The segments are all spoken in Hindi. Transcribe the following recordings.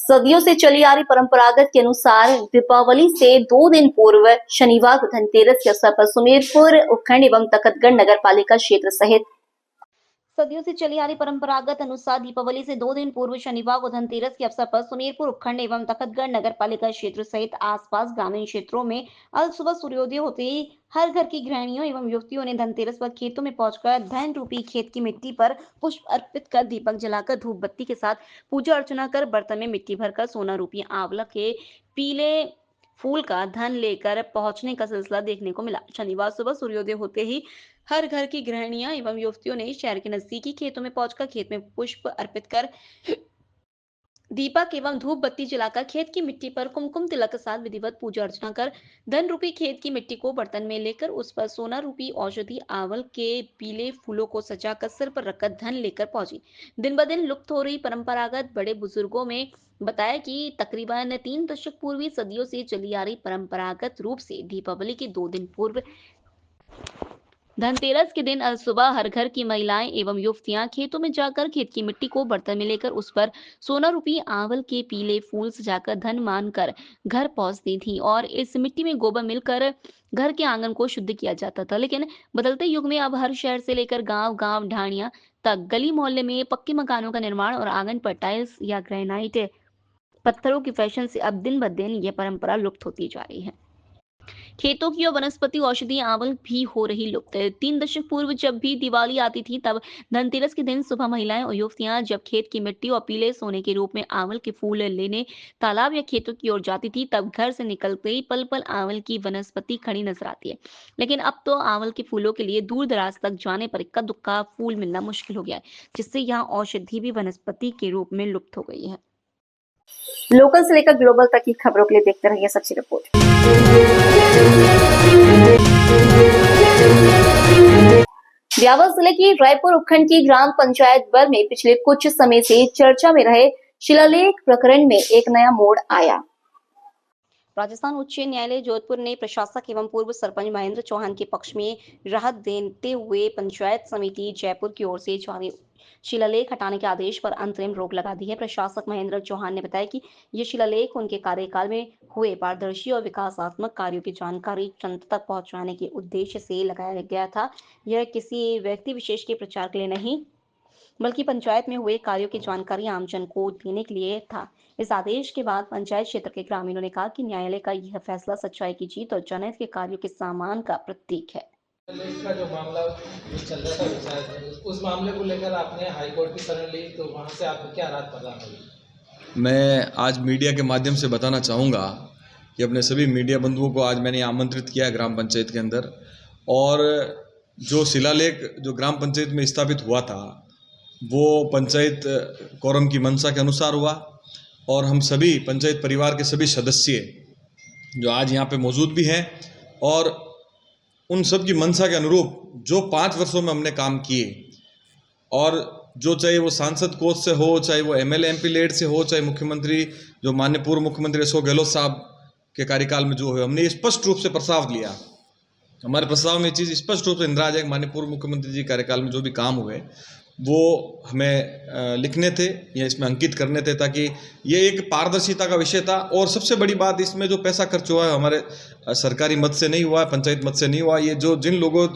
सदियों से चली आ रही परंपरागत के अनुसार दीपावली से 2 दिन पूर्व शनिवार को धनतेरस के अवसर पर सुमेरपुर उपखंड एवं तखतगढ़ नगर पालिका क्षेत्र सहित सदियों से चली आ रही परंपरागत अनुसार दीपावली से 2 दिन पूर्व शनिवार को धनतेरस के अवसर पर सुमेरपुर उपखंड एवं तखतगढ़ नगर पालिका क्षेत्र सहित आसपास ग्रामीण क्षेत्रों में आज सुबह सूर्योदय होते ही हर घर की गृहिणियों एवं युवतियों ने धनतेरस पर खेतों में पहुंचकर धन रूपी खेत की मिट्टी पर पुष्प अर्पित कर दीपक जलाकर धूप बत्ती के साथ पूजा अर्चना कर बर्तन में मिट्टी भरकर सोना रूपी आंवला के पीले फूल का धन लेकर पहुंचने का सिलसिला देखने को मिला। शनिवार सुबह सूर्योदय होते ही हर घर की गृहिणियां एवं युवतियों ने शहर के नजदीकी खेतों में पहुंचकर खेत में पुष्प अर्पित कर दीपक एवं धूप बत्ती जलाकर खेत की मिट्टी पर कुमकुम तिलक के साथ विधिवत पूजा अर्चना कर धन रूपी खेत की मिट्टी को बर्तन में लेकर उस पर सोना रूपी औषधि आवल के पीले फूलों को सजाकर सिर पर रखकर धन लेकर पहुंची। दिन ब दिन लुप्त हो रही परंपरागत बड़े बुजुर्गों में बताया कि तकरीबन 3 दशक पूर्वी सदियों से चली आ रही परंपरागत रूप से दीपावली के 2 दिन पूर्व धनतेरस के दिन सुबह हर घर की महिलाएं एवं युवतियां खेतों में जाकर खेत की मिट्टी को बर्तन में लेकर उस पर सोना रूपी आंवल के पीले फूल सजाकर धन मानकर घर पहुंचती थी और इस मिट्टी में गोबर मिलकर घर के आंगन को शुद्ध किया जाता था। लेकिन बदलते युग में अब हर शहर से लेकर गांव ढाणियां तक गली मोहल्ले में पक्के मकानों का निर्माण और आंगन पर टाइल्स या ग्रेनाइट पत्थरों की फैशन से अब दिन ब दिन यह परंपरा लुप्त होती जा रही है। खेतों की और वनस्पति औषधि आवल भी हो रही लुप्त। 3 दशक पूर्व जब भी दिवाली आती थी तब धनतेरस के दिन सुबह महिलाएं और युवतियां जब खेत की मिट्टी और पीले सोने के रूप में आवल के फूल लेने तालाब या खेतों की ओर जाती थी तब घर से निकलते ही पल पल आवल की वनस्पति खड़ी नजर आती है। लेकिन अब तो आवल के फूलों के लिए दूर दराज तक जाने पर इक्का दुक्का फूल मिलना मुश्किल हो गया है, जिससे यहाँ औषधि भी वनस्पति के रूप में लुप्त हो गई है। लोकल से लेकर ग्लोबल तक की खबरों के लिए देखते रहिए सच्ची रिपोर्ट। ब्यावर जिले की रायपुर उपखंड की ग्राम पंचायत बर में पिछले कुछ समय से चर्चा में रहे शिलालेख प्रकरण में एक नया मोड़ आया। राजस्थान उच्च न्यायालय जोधपुर ने प्रशासक एवं पूर्व सरपंच महेंद्र चौहान के पक्ष में राहत देते हुए पंचायत समिति जयपुर की ओर से जारी शिलालेख हटाने के आदेश पर अंतरिम रोक लगा दी है। प्रशासक महेंद्र चौहान ने बताया कि ये शिलालेख उनके कार्यकाल में हुए पारदर्शी और विकासात्मक कार्यों की जानकारी जनता तक पहुंचाने के उद्देश्य से लगाया गया था। यह किसी व्यक्ति विशेष के प्रचार के लिए नहीं बल्कि पंचायत में हुए कार्यों की जानकारी आमजन को देने के लिए था। इस आदेश के बाद पंचायत क्षेत्र के ग्रामीणों ने कहा कि न्यायालय का यह फैसला सच्चाई की जीत और जनहित के कार्यों के सम्मान का प्रतीक है। का जो मामला चल रहा था विचार, उस मामले को लेकर आपने हाई कोर्ट की शरण ली, तो वहां से आपको क्या राहत प्रदान हुई? मैं आज मीडिया के माध्यम से बताना चाहूँगा कि अपने सभी मीडिया बंधुओं को आज मैंने आमंत्रित किया ग्राम पंचायत के अंदर, और जो शिलालेख जो ग्राम पंचायत में स्थापित हुआ था वो पंचायत कोरम की मंशा के अनुसार हुआ, और हम सभी पंचायत परिवार के सभी सदस्य जो आज यहाँ पे मौजूद भी हैं और उन सब की मंशा के अनुरूप जो 5 वर्षों में हमने काम किए, और जो चाहे वो सांसद कोष से हो, चाहे वो एमएलए एमपी लेड से हो, चाहे मुख्यमंत्री जो माननीय पूर्व मुख्यमंत्री अशोक गहलोत साहब के कार्यकाल में जो है, हमने स्पष्ट रूप से प्रस्ताव लिया। हमारे प्रस्ताव में ये चीज़ स्पष्ट रूप से इंदिरा है, माननीय पूर्व मुख्यमंत्री जी कार्यकाल में जो भी काम हुए वो हमें लिखने थे या इसमें अंकित करने थे, ताकि ये एक पारदर्शिता का विषय था। और सबसे बड़ी बात, इसमें जो पैसा खर्च हुआ है हमारे सरकारी मद से नहीं हुआ है, पंचायत मद से नहीं हुआ। ये जो जिन लोगों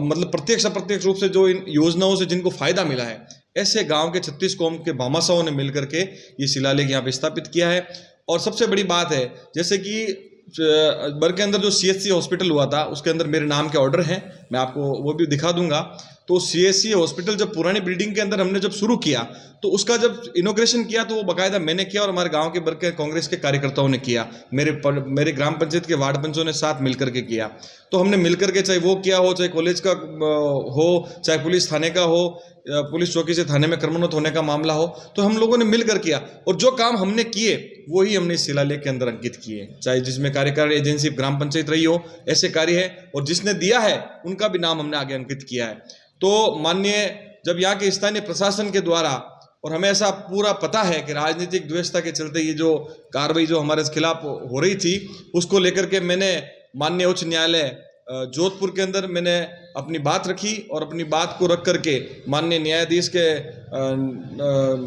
मतलब प्रत्यक्ष अप्रत्यक्ष रूप से जो इन योजनाओं से जिनको फायदा मिला है, ऐसे गांव के 36 कौम के भामाशाहों ने मिलकर के ये शिलालेख यहाँ पे स्थापित किया है। और सबसे बड़ी बात है, जैसे कि बर के अंदर जो CHC हॉस्पिटल हुआ था उसके अंदर मेरे नाम के ऑर्डर हैं, मैं आपको वो भी दिखा दूंगा। तो CHC हॉस्पिटल जब पुरानी बिल्डिंग के अंदर हमने जब शुरू किया तो उसका जब इनॉग्रेशन किया तो वो बाकायदा मैंने किया और हमारे गांव के बर के कांग्रेस के कार्यकर्ताओं ने किया, मेरे ग्राम पंचायत के वार्ड पंचों ने साथ मिलकर के किया। तो हमने मिलकर के, चाहे वो किया हो, चाहे कॉलेज का हो, चाहे पुलिस थाने का हो, पुलिस चौकी से थाने में क्रमोन्नत होने का मामला हो, तो हम लोगों ने मिलकर किया। और जो काम हमने किए वही हमने इस शिलालेख के अंदर अंकित किए, चाहे जिसमें कार्यकारी एजेंसी ग्राम पंचायत रही हो, ऐसे कार्य है, और जिसने दिया है उनका भी नाम हमने आगे अंकित किया है। तो माननीय जब यहाँ के स्थानीय प्रशासन के द्वारा, और हमें ऐसा पूरा पता है कि राजनीतिक द्वेषता के चलते ये जो कार्रवाई जो हमारे खिलाफ हो रही थी उसको लेकर के मैंने माननीय उच्च न्यायालय जोधपुर के अंदर मैंने अपनी बात रखी और अपनी बात को रख करके माननीय न्यायाधीश के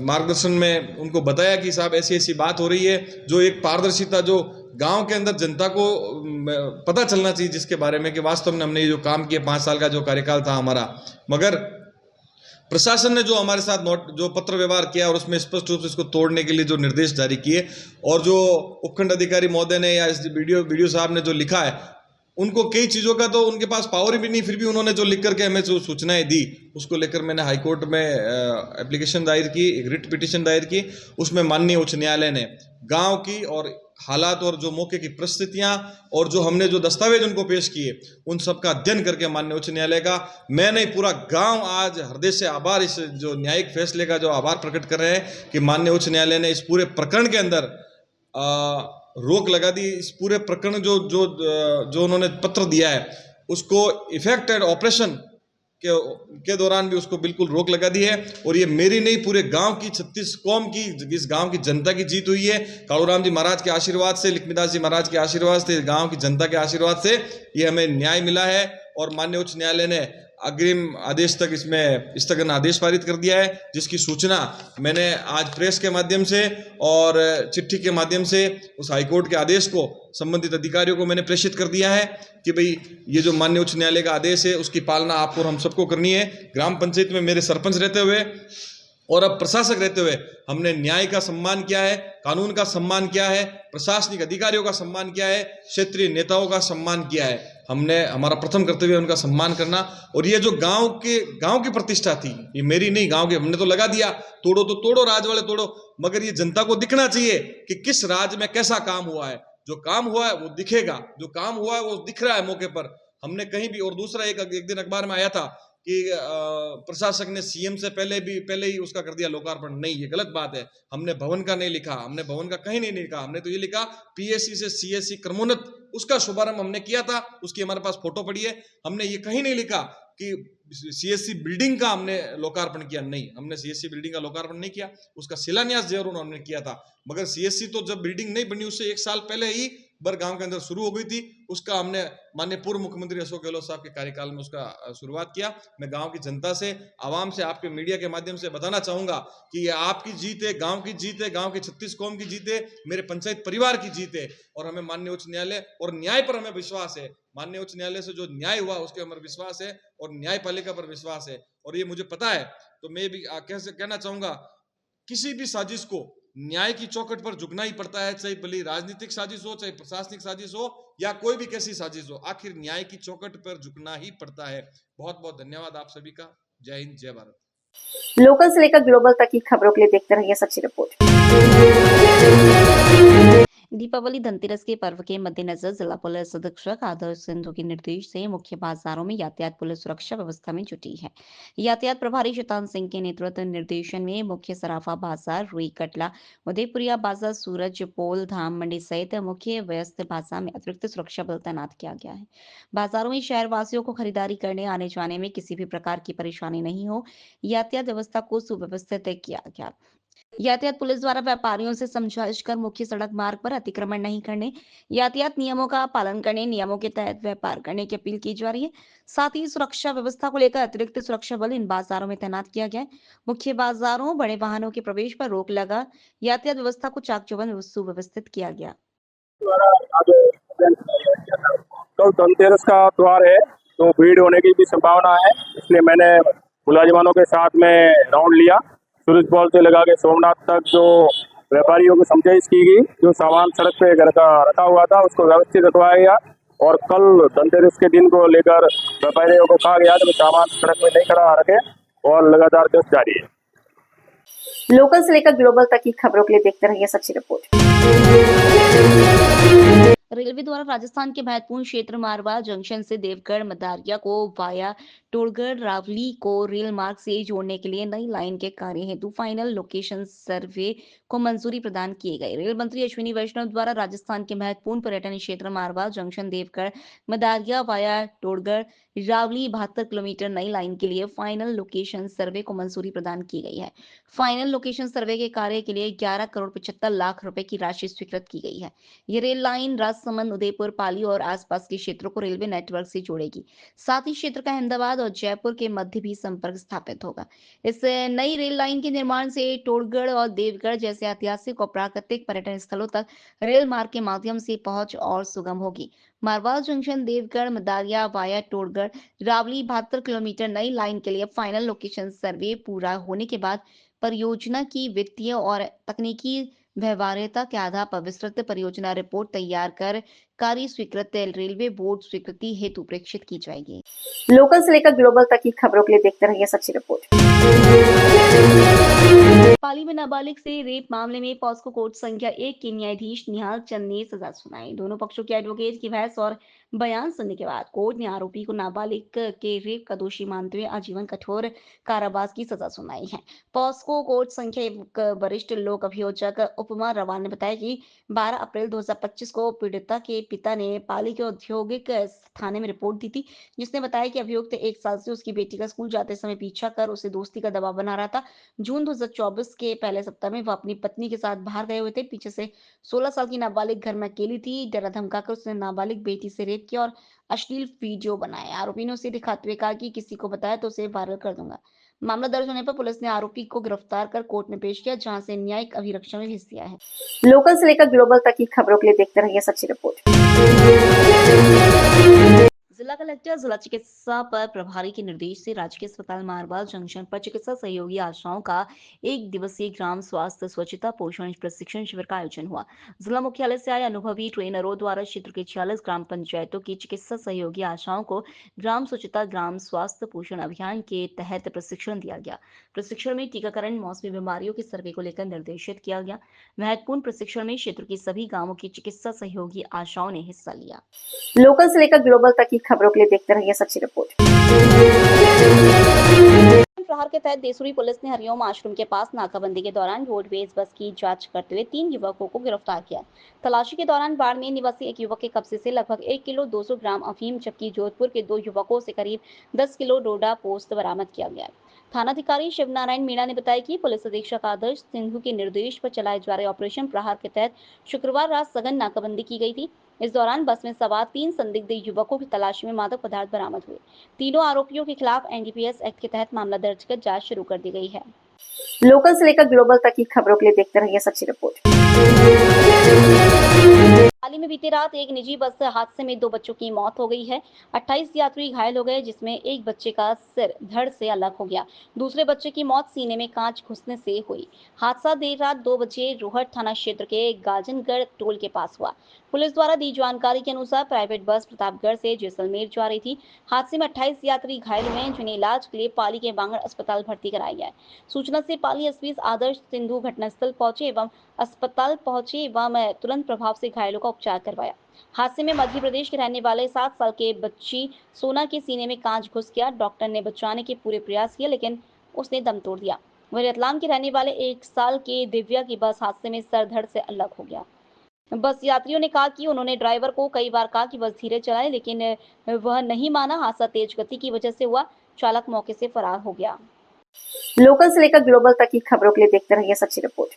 मार्गदर्शन में उनको बताया कि साहब ऐसी ऐसी बात हो रही है, जो एक पारदर्शिता जो गांव के अंदर जनता को पता चलना चाहिए, जिसके बारे में कि वास्तव में हमने ये जो काम किया 5 साल का जो कार्यकाल था हमारा, मगर प्रशासन ने जो हमारे साथ जो पत्र व्यवहार किया और उसमें स्पष्ट रूप से इसको तोड़ने के लिए जो निर्देश जारी किए, और जो उपखंड अधिकारी महोदय ने या वीडियो साहब ने जो लिखा है, उनको कई चीज़ों का तो उनके पास पावर भी नहीं, फिर भी उन्होंने जो लिख करके हमें जो सूचनाएं दी, उसको लेकर मैंने हाईकोर्ट में एप्लीकेशन दायर की, एक रिट पिटीशन दायर की। उसमें माननीय उच्च न्यायालय ने गांव की और हालात और जो मौके की परिस्थितियां और जो हमने जो दस्तावेज उनको पेश किए, उन सब का अध्ययन करके माननीय उच्च न्यायालय का मैं नहीं पूरा गांव आज हृदय से आभार, इस जो न्यायिक फैसले का जो आभार प्रकट कर रहे हैं कि माननीय उच्च न्यायालय ने इस पूरे प्रकरण के अंदर रोक लगा दी। इस पूरे प्रकरण जो उन्होंने पत्र दिया है, उसको इफेक्टेड ऑपरेशन के दौरान भी उसको बिल्कुल रोक लगा दी है। और ये मेरी नहीं, पूरे गांव की 36 कौम की, इस गांव की जनता की जीत हुई है। कालूराम जी महाराज के आशीर्वाद से, लक्ष्मीदास जी महाराज के आशीर्वाद से, गांव की जनता के आशीर्वाद से ये हमें न्याय मिला है। और माननीय उच्च न्यायालय ने अग्रिम आदेश तक इसमें स्थगन आदेश पारित कर दिया है, जिसकी सूचना मैंने आज प्रेस के माध्यम से और चिट्ठी के माध्यम से उस हाईकोर्ट के आदेश को संबंधित अधिकारियों को मैंने प्रेषित कर दिया है कि भाई ये जो माननीय उच्च न्यायालय का आदेश है, उसकी पालना आपको और हम सबको करनी है। ग्राम पंचायत में मेरे सरपंच रहते हुए और अब प्रशासक रहते हुए हमने न्याय का सम्मान किया है, कानून का सम्मान किया है, प्रशासनिक अधिकारियों का सम्मान किया है, क्षेत्रीय नेताओं का सम्मान किया है। हमने, हमारा प्रथम कर्तव्य उनका सम्मान करना। और ये जो गांव की प्रतिष्ठा थी, ये मेरी नहीं, गांव की, हमने तो लगा दिया, तोड़ो तो तोड़ो, राज वाले तोड़ो, मगर ये जनता को दिखना चाहिए कि किस राज्य में कैसा काम हुआ है। जो काम हुआ है वो दिखेगा, जो काम हुआ है वो दिख रहा है मौके पर। हमने कहीं भी, और दूसरा एक दिन अखबार में आया था कि प्रशासक ने सीएम से पहले ही उसका कर दिया लोकार्पण। नहीं, ये गलत बात है। हमने भवन का नहीं लिखा, हमने भवन का कहीं नहीं लिखा, हमने तो ये लिखा पीएससी से सीएससी क्रमोन्नत, उसका शुभारंभ हमने किया था, उसकी हमारे पास फोटो पड़ी है। हमने ये कहीं नहीं लिखा कि सीएससी बिल्डिंग का हमने लोकार्पण किया, नहीं, हमने सीएससी बिल्डिंग का लोकार्पण नहीं किया, उसका शिलान्यास जरूर हमने किया था। मगर सीएससी तो जब बिल्डिंग नहीं बनी उससे 1 साल पहले ही गांव के अंदर शुरू हो गई थी, उसका हमने माननीय पूर्व मुख्यमंत्री अशोक गहलोत साहब के कार्यकाल में उसका शुरुआत किया। मैं गांव की जनता से, आवाम से, आपके मीडिया के माध्यम से बताना चाहूंगा कि ये आपकी जीत है, गांव की जीत है, गांव की 36 कौम की जीत है, मेरे पंचायत परिवार की जीत है। और हमें माननीय उच्च न्यायालय और न्याय पर हमें विश्वास है। माननीय उच्च न्यायालय से जो न्याय हुआ उसके हमें विश्वास है और न्यायपालिका पर विश्वास है। और ये मुझे पता है, तो मैं भी कहना चाहूंगा, किसी भी साजिश को न्याय की चौखट पर झुकना ही पड़ता है, चाहे भले राजनीतिक साजिश हो, चाहे प्रशासनिक साजिश हो, या कोई भी कैसी साजिश हो, आखिर न्याय की चौखट पर झुकना ही पड़ता है। बहुत बहुत धन्यवाद आप सभी का। जय हिंद, जय भारत। लोकल से लेकर ग्लोबल तक की खबरों के लिए देखते रहिए सच्ची रिपोर्ट। दीपावली धनतेरस के पर्व के मद्देनजर जिला पुलिस अधीक्षक आदर्श सिंधु के निर्देश से मुख्य बाजारों में यातायात पुलिस सुरक्षा व्यवस्था में जुटी है। यातायात प्रभारी शैतान सिंह के नेतृत्व निर्देशन में मुख्य सराफा बाजार, रुई कटला, उदयपुरिया बाजार, सूरज पोल, धाम मंडी सहित मुख्य व्यस्त बाजार में अतिरिक्त सुरक्षा बल तैनात किया गया है। बाजारों में शहर वासियों को खरीदारी करने आने जाने में किसी भी प्रकार की परेशानी नहीं हो, यातायात व्यवस्था को सुव्यवस्थित किया गया। यातायात पुलिस द्वारा व्यापारियों से समझाइश कर मुख्य सड़क मार्ग पर अतिक्रमण नहीं करने, यातायात नियमों का पालन करने, नियमों के तहत व्यापार करने की अपील की जा रही है। साथ ही सुरक्षा व्यवस्था को लेकर अतिरिक्त सुरक्षा बल इन बाजारों में तैनात किया गया है। मुख्य बाजारों, बड़े वाहनों के प्रवेश पर रोक लगा, यातायात व्यवस्था को चाक चौबंद सुव्यवस्थित किया गया। कल धनतेरस का त्योहार है, तो भीड़ होने की भी संभावना है, इसलिए मैंने मुलाजिमानों के साथ में राउंड लिया। सूरज पोल से लगा के सोमनाथ तक जो व्यापारियों को समझाइश की गई, जो सामान सड़क पे घर का रखा हुआ था उसको व्यवस्थित रखवाया गया। और कल धनतेरस के दिन को लेकर व्यापारियों को कहा गया कि सामान सड़क में नहीं खड़ा रखे, और लगातार गश्त जारी है। लोकल से लेकर ग्लोबल तक की खबरों के लिए देखते रहिए सच्ची रिपोर्ट। रेलवे द्वारा राजस्थान के महत्वपूर्ण क्षेत्र मारवा जंक्शन से देवगढ़ मदारिया को वाया टोड़गढ़ रावली को रेल मार्ग से जोड़ने के लिए नई लाइन के कार्य हेतु फाइनल लोकेशन सर्वे को मंजूरी प्रदान किए गए। रेल मंत्री अश्विनी वैष्णव द्वारा राजस्थान के महत्वपूर्ण पर्यटन क्षेत्र मारवा जंक्शन देवगढ़ मदारिया वाया टोड़गढ़ रावली 72 किलोमीटर नई लाइन के लिए फाइनल लोकेशन सर्वे को मंजूरी प्रदान की गई है। फाइनल लोकेशन सर्वे के कार्य के लिए 11 करोड़ 75 लाख रुपए की राशि स्वीकृत की गई है। ये रेल लाइन राजसमंद राजसमंद, उदयपुर, पाली और आसपास के क्षेत्रों को रेलवे नेटवर्क से जोड़ेगी। साथ ही क्षेत्र का अहमदाबाद और जयपुर के मध्य भी संपर्क स्थापित होगा। इस नई रेल लाइन के निर्माण से टोडगढ़ और देवगढ़ जैसे ऐतिहासिक और प्राकृतिक पर्यटन स्थलों तक रेल मार्ग के माध्यम से पहुंच और सुगम होगी। मारवाड़ जंक्शन, देवगढ़, मदारिया वाया टोडगढ़, रावली 72 किलोमीटर नई लाइन के लिए फाइनल लोकेशन सर्वे पूरा होने के बाद परियोजना की वित्तीय और तकनीकी व्यवहार्यता के आधार पर विस्तृत परियोजना रिपोर्ट तैयार कर कार्य स्वीकृत रेलवे बोर्ड स्वीकृति हेतु प्रेषित की जाएगी। लोकल से लेकर ग्लोबल तक की खबरों के लिए देखते रहिए सच्ची रिपोर्ट। पाली में नाबालिग से रेप मामले में पॉस्को कोर्ट संख्या 1 के न्यायाधीश निहाल चंद ने सजा सुनाई। दोनों पक्षों के एडवोकेट की बहस और बयान सुनने के बाद कोर्ट ने आरोपी को नाबालिग के रेप का दोषी मानते हुए आजीवन कठोर कारावास की सजा सुनाई है। पॉस्को कोर्ट संख्या 1 वरिष्ठ लोक अभियोजक उपमा रवाल ने बताया कि 12 अप्रैल 2025 को पीड़िता के पिता ने पाली के औद्योगिक थाने में रिपोर्ट दी थी, जिसने बताया कि अभियुक्त 1 साल से उसकी बेटी का स्कूल जाते समय पीछा कर उसे दोस्ती का दबाव बना रहा था। जून 2024 के पहले सप्ताह में वह अपनी पत्नी के साथ बाहर गए हुए थे। पीछे से 16 साल की नाबालिग घर में अकेली थी। डरा धमकाकर उसने नाबालिग बेटी से रेप किया और अश्लील वीडियो बनाए। आरोपी ने उसे दिखाते हुए कहा कि किसी को बताया तो उसे वायरल कर दूंगा। मामला दर्ज होने पर पुलिस ने आरोपी को गिरफ्तार कर कोर्ट में पेश किया, जहां से न्यायिक अभिरक्षा में भेज दिया है। लोकल से लेकर ग्लोबल तक की खबरों के लिए देखते रहिए सच्ची रिपोर्ट। जिला कलेक्टर जिला चिकित्सा पर प्रभारी के निर्देश से राजकीय अस्पताल मारवाड़ जंक्शन पर चिकित्सा सहयोगी आशाओं का 1 दिवसीय ग्राम स्वास्थ्य स्वच्छता पोषण प्रशिक्षण शिविर का आयोजन हुआ। जिला मुख्यालय से आए अनुभवी ट्रेनरों द्वारा क्षेत्र के 46 ग्राम पंचायतों की चिकित्सा सहयोगी आशाओं को ग्राम स्वच्छता ग्राम स्वास्थ्य पोषण अभियान के तहत प्रशिक्षण दिया गया। प्रशिक्षण में टीकाकरण, मौसमी बीमारियों के सर्वे को लेकर निर्देशित किया गया। महत्वपूर्ण प्रशिक्षण में क्षेत्र के सभी गांवों की चिकित्सा सहयोगी आशाओं ने हिस्सा लिया। लोकल से लेकर ग्लोबल तक की खबरों के लिए देखते रहिए सच्ची रिपोर्ट। प्रहार के तहत देसूरी पुलिस ने हरिओम आश्रम के पास नाकाबंदी के दौरान रोडवेज बस की जांच करते हुए 3 युवकों को गिरफ्तार किया। तलाशी के दौरान बाड़मेर निवासी एक युवक के कब्जे से लगभग 1 किलो 200 ग्राम अफीम, जबकि जोधपुर के 2 युवकों से करीब 10 किलो डोडा पोस्त बरामद किया गया। थानाधिकारी शिवनारायण मीणा ने बताया कि पुलिस अधीक्षक आदर्श सिंधु के निर्देश पर चलाए जा रहे ऑपरेशन प्रहार के तहत शुक्रवार रात सघन नाकाबंदी की गई थी। इस दौरान बस में सवार 3 संदिग्ध युवकों की तलाशी में मादक पदार्थ बरामद हुए। तीनों आरोपियों के खिलाफ एनडीपीएस एक्ट के तहत मामला दर्ज कर जांच शुरू कर दी गई है। लोकल से लेकर ग्लोबल तक की खबरों के लिए देखते रहिए सच्ची रिपोर्ट। पाली में बीती रात एक निजी बस हादसे में 2 बच्चों की मौत हो गई है। 28 यात्री घायल हो गए, जिसमें एक बच्चे का सिर धड़ से अलग हो गया। दूसरे बच्चे की मौत सीने में कांच घुसने से हुई। हादसा देर रात 2 बजे रोहट थाना क्षेत्र के गाजनगढ़ टोल के पास हुआ। पुलिस द्वारा दी जानकारी के अनुसार प्राइवेट बस प्रतापगढ़ से जैसलमेर जा रही थी। हादसे में 28 यात्री घायल हुए, जिन्हें इलाज के लिए पाली के बांगड़ अस्पताल भर्ती कराया गया। सूचना से पाली एसपी आदर्श सिंधु घटनास्थल पहुंचे एवं अस्पताल पहुंचे एवं तुरंत प्रभाव से घायलों का उपचार करवाया। हादसे में मध्य प्रदेश के रहने वाले 7 साल के बच्ची सोना के सीने में कांच घुस गया। डॉक्टर ने बचाने के पूरे प्रयास किए, लेकिन उसने दम तोड़ दिया। वहीं रतलाम के रहने वाले 1 साल के दिव्या की बस हादसे में सर धड़ से अलग हो गया। बस यात्रियों ने कहा कि उन्होंने ड्राइवर को कई बार कहा कि बस धीरे चलाए, लेकिन वह नहीं माना। हादसा तेज गति की वजह से हुआ। चालक मौके से फरार हो गया। लोकल से लेकर ग्लोबल तक की खबरों के लिए देखते रहिए सच्ची रिपोर्ट।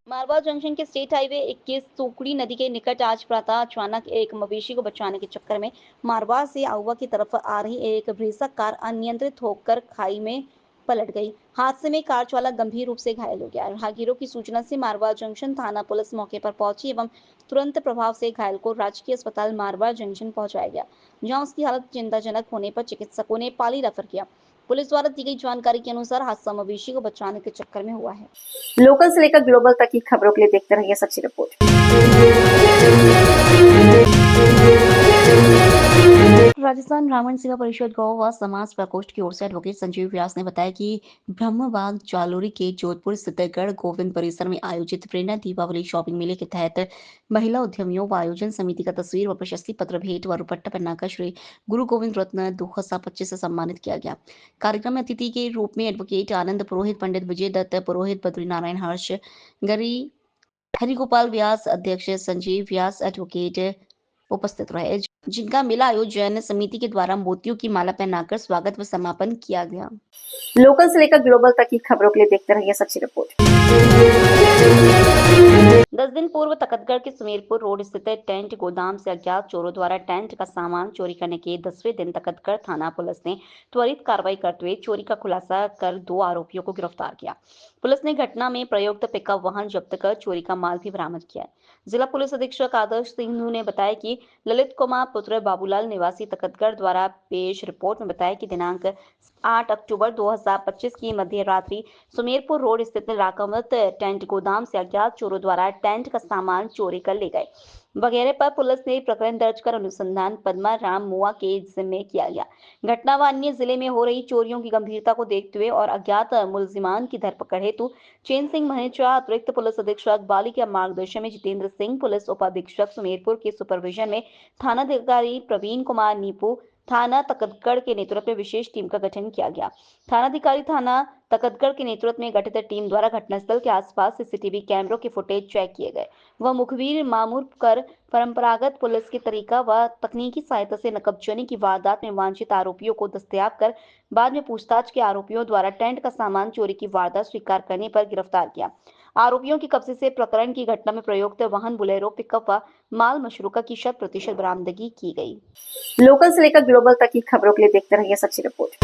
मारवाड़ जंक्शन के स्टेट हाईवे 21 सोकड़ी नदी के निकट आज प्रातः अचानक एक मवेशी को बचाने के चक्कर में मारवाड़ से आउवा की तरफ आ रही एक ब्रेजा कार अनियंत्रित होकर खाई में पलट गई। हादसे में कार चालक गंभीर रूप से घायल हो गया। राहगीरों की सूचना से मारवाड़ जंक्शन थाना पुलिस मौके पर पहुंची एवं तुरंत प्रभाव से घायल को राजकीय अस्पताल मारवाड़ जंक्शन पहुंचाया गया, जहां उसकी हालत चिंताजनक होने पर चिकित्सकों ने पाली रेफर किया। पुलिस द्वारा दी गई जानकारी के अनुसार हादसा मवेशी को बचाने के चक्कर में हुआ है। लोकल से लेकर ग्लोबल तक की खबरों के लिए देखते रहिए सच्ची रिपोर्ट। राजस्थान ब्राह्मण सेवा परिषद गौ व समाज प्रकोष्ठ की ओर से एडवोकेट संजीव व्यास ने बताया कि ब्रह्मबाग जालोरी के जोधपुर स्थित गढ़ गोविंद परिसर में आयोजित प्रेरणा दीपावली शॉपिंग मेले के तहत महिला उद्यमियों व आयोजन समिति का तस्वीर व प्रशस्ति पत्र भेंट व दुपट्टा पहनाकर श्री गुरु गोविंद रत्न 2025 से सम्मानित किया गया। कार्यक्रम में अतिथि के रूप में एडवोकेट आनंद पुरोहित, पंडित विजय दत्त पुरोहित, बद्री नारायण हर्ष गरी, हरिगोपाल व्यास, अध्यक्ष संजीव व्यास एडवोकेट उपस्थित रहे, जिनका मेला आयोजन समिति के द्वारा मोतियों की माला पहनाकर स्वागत व समापन किया गया। लोकल से लेकर ग्लोबल तक की खबरों के लिए देखते रहिए सच्ची रिपोर्ट। 10 दिन पूर्व तकतगढ़ के सुमेरपुर रोड स्थित टेंट गोदाम से अज्ञात चोरों द्वारा टेंट का सामान चोरी करने के 10वें दिन तकतगढ़ थाना पुलिस ने त्वरित कार्रवाई करते हुए चोरी का खुलासा कर 2 आरोपियों को गिरफ्तार किया। पुलिस ने घटना में प्रयुक्त पिकअप वाहन जब्त कर चोरी का माल भी बरामद किया है। जिला पुलिस अधीक्षक आदर्श सिंह ने बताया कि ललित कुमार पुत्र बाबूलाल निवासी तकतगढ़ द्वारा पेश रिपोर्ट में बताया कि दिनांक 8 अक्टूबर 2025 की मध्य रात्रि सुमेरपुर रोड स्थित राकावत टेंट गोदाम से अज्ञात चोरों द्वारा टेंट का सामान चोरी कर ले गए वगैरह पर पुलिस ने प्रकरण दर्ज कर अनुसंधान पद्मा राम मुआ के जिम्मे किया गया। घटना व अन्य जिले में हो रही चोरियों की गंभीरता को देखते हुए और अज्ञात मुलजिमान की धरपकड़ हेतु चैन सिंह महेश्वरा अतिरिक्त पुलिस अधीक्षक बाली के मार्गदर्शन में जितेंद्र सिंह पुलिस उपाधीक्षक सुमेरपुर के सुपरविजन में थानाधिकारी प्रवीण कुमार नीपू थाना तकतगढ़ के नेतृत्व में विशेष टीम का गठन किया गया। थानाधिकारी थाना तकतगढ़ के नेतृत्व में गठित टीम द्वारा घटनास्थल के आसपास सीसीटीवी कैमरों के फुटेज चेक किए गए व मुखबिर मामूर कर परंपरागत पुलिस के तरीका व तकनीकी सहायता से नकबजनी की वारदात में वांछित आरोपियों को दस्तयाब कर बाद में पूछताछ के आरोपियों द्वारा टेंट का सामान चोरी की वारदात स्वीकार करने पर गिरफ्तार किया। आरोपियों की कब्जे से प्रकरण की घटना में प्रयुक्त वाहन बुलेरो पिकअप व माल मशरूका की 100% बरामदगी की गई। लोकल से लेकर ग्लोबल तक की खबरों के लिए देखते रहिए सच्ची रिपोर्ट।